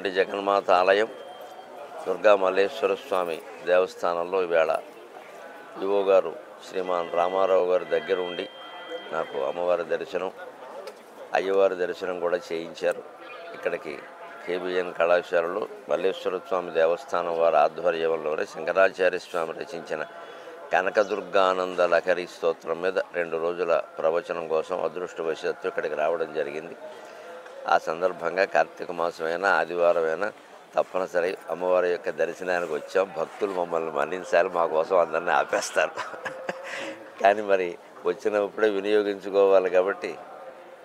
ఉన్నటువంటి జగన్మాత ఆలయం దుర్గా మల్లేశ్వర స్వామి దేవస్థానంలో ఈవేళ ఈవో గారు శ్రీమాన్ రామారావు గారి దగ్గర ఉండి నాకు అమ్మవారి దర్శనం అయ్యవారి దర్శనం కూడా చేయించారు. ఇక్కడికి కేబిఎన్ కళాశాలలో మల్లేశ్వర స్వామి దేవస్థానం వారి ఆధ్వర్యంలోనే శంకరాచార్య స్వామి రచించిన కనకదుర్గానంద లహరి స్తోత్రం మీద 2 రోజుల ప్రవచనం కోసం అదృష్టవశాత్తు ఇక్కడికి రావడం జరిగింది. ఆ సందర్భంగా కార్తీక మాసమైనా ఆదివారమైనా తప్పనిసరి అమ్మవారి యొక్క దర్శనానికి వచ్చాం. భక్తులు మమ్మల్ని మన్నించాలి, మా కోసం అందరినీ ఆపేస్తారు. కానీ మరి వచ్చినప్పుడే వినియోగించుకోవాలి కాబట్టి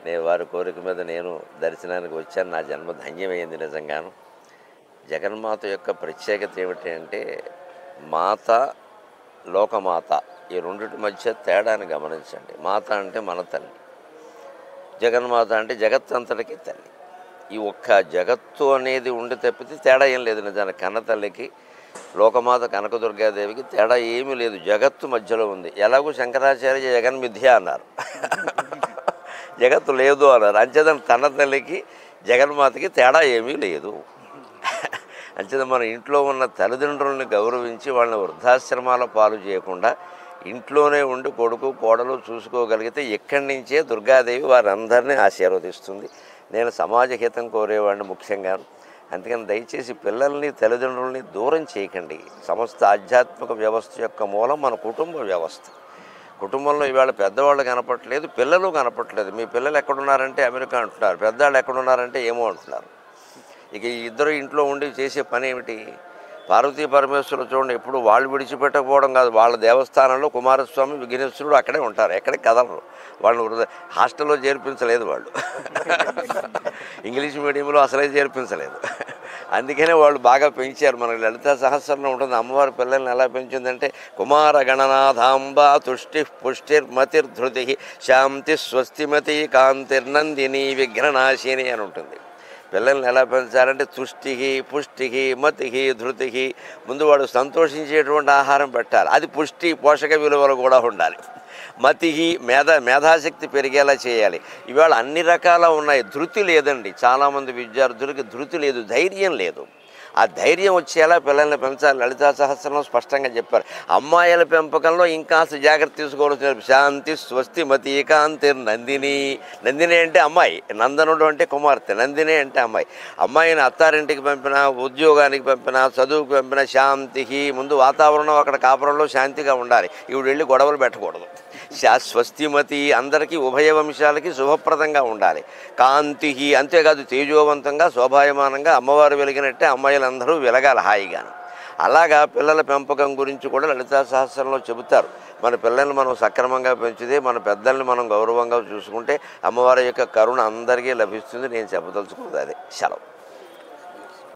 నేను వారి కోరిక మీద నేను దర్శనానికి వచ్చాను. నా జన్మ ధన్యమైంది నిజంగాను. జగన్మాత యొక్క ప్రత్యేకత ఏమిటి అంటే మాత, లోకమాత ఈ రెండింటి మధ్య తేడాని గమనించండి. మాత అంటే మన తల్లి, జగన్మాత అంటే జగత్తంతటికి తల్లి. ఈ ఒక్క జగత్తు అనేది ఉండి తప్పితే తేడా ఏం లేదు. నిజానికి కన్న తల్లికి లోకమాత కనకదుర్గాదేవికి తేడా ఏమీ లేదు, జగత్తు మధ్యలో ఉంది. ఎలాగో శంకరాచార్య జగన్ మిథ్య అన్నారు, జగత్తు లేదు అన్నారు. అంచేతన తన తల్లికి జగన్మాతకి తేడా ఏమీ లేదు. అంచేత మన ఇంట్లో ఉన్న తల్లిదండ్రులను గౌరవించి వాళ్ళని వృద్ధాశ్రమాల పాలు చేయకుండా ఇంట్లోనే ఉండి కొడుకు కోడలు చూసుకోగలిగితే ఇక్కడి నుంచే దుర్గాదేవి వారందరినీ ఆశీర్వదిస్తుంది. నేను సమాజ హితం కోరేవాడిని ముఖ్యంగా. అందుకని దయచేసి పిల్లల్ని తల్లిదండ్రులని దూరం చేయకండి. సమస్త ఆధ్యాత్మిక వ్యవస్థ యొక్క మూలం మన కుటుంబ వ్యవస్థ. కుటుంబంలో ఇవాళ పెద్దవాళ్ళు కనపట్లేదు, పిల్లలు కనపట్లేదు. మీ పిల్లలు ఎక్కడున్నారంటే అమెరికా అంటున్నారు, పెద్దవాళ్ళు ఎక్కడున్నారంటే ఏమో అంటున్నారు. ఇక ఈ ఇద్దరు ఇంట్లో ఉండి చేసే పని ఏమిటి? పార్వతీ పరమేశ్వరులు చూడండి, ఎప్పుడు వాళ్ళు విడిచిపెట్టకపోవడం కాదు, వాళ్ళ దేవస్థానంలో కుమారస్వామి విఘ్నేశ్వరుడు అక్కడే ఉంటారు, ఎక్కడికి కదలరు. వాళ్ళని హాస్టల్లో చేర్పించలేదు, వాళ్ళు ఇంగ్లీష్ మీడియంలో అసలే చేర్పించలేదు. అందుకనే వాళ్ళు బాగా పెంచారు. మనకి లలితా సహస్రంలో ఉంటుంది అమ్మవారి పిల్లల్ని ఎలా పెంచిందంటే కుమార గణనాథాంబ తుష్టి పుష్టిర్మతిర్ధృతి శాంతి స్వస్తిమతి కాంతిర్నందిని విఘ్ననాశిని అని ఉంటుంది. పిల్లల్ని ఎలా పెంచాలంటే తుష్టికి పుష్టికి మతికి ధృతికి ముందు వాడు సంతోషించేటువంటి ఆహారం పెట్టాలి, అది పుష్టి పోషక విలువలు కూడా ఉండాలి. మతికి మేధాశక్తి పెరిగేలా చేయాలి. ఇవాళ అన్ని రకాల ఉన్నాయి, ధృతి లేదండి. చాలామంది విద్యార్థులకి ధృతి లేదు, ధైర్యం లేదు. ఆ ధైర్యం వచ్చేలా పిల్లల్ని పెంచాలి. లలితా సహస్రంలో స్పష్టంగా చెప్పారు. అమ్మాయిల పెంపకంలో ఇంకాస్త జాగ్రత్త తీసుకోవాల్సిన శాంతి స్వస్తి మతి కాంతి నందిని. నందిని అంటే అమ్మాయి, నందనుడు అంటే కుమార్తె, నందిని అంటే అమ్మాయి. అమ్మాయిని అత్తారింటికి పంపినా, ఉద్యోగానికి పంపినా, చదువుకు పంపినా శాంతికి ముందు వాతావరణం అక్కడ కాపురంలో శాంతిగా ఉండాలి. ఇవి వెళ్ళి గొడవలు పెట్టకూడదు. స్వస్తిమతి అందరికీ ఉభయ వంశాలకి శుభప్రదంగా ఉండాలి. కాంతి అంతేకాదు తేజోవంతంగా శోభాయమానంగా అమ్మవారు వెలిగినట్టే అమ్మాయిలందరూ వెలగాలి హాయిగాను. అలాగా పిల్లల పెంపకం గురించి కూడా లలితా సహస్రంలో చెబుతారు. మన పిల్లల్ని మనం సక్రమంగా పెంచితే, మన పెద్దల్ని మనం గౌరవంగా చూసుకుంటే అమ్మవారి యొక్క కరుణ అందరికీ లభిస్తుంది. నేను చెప్పదలుచుకున్నది అదే. సెలవు.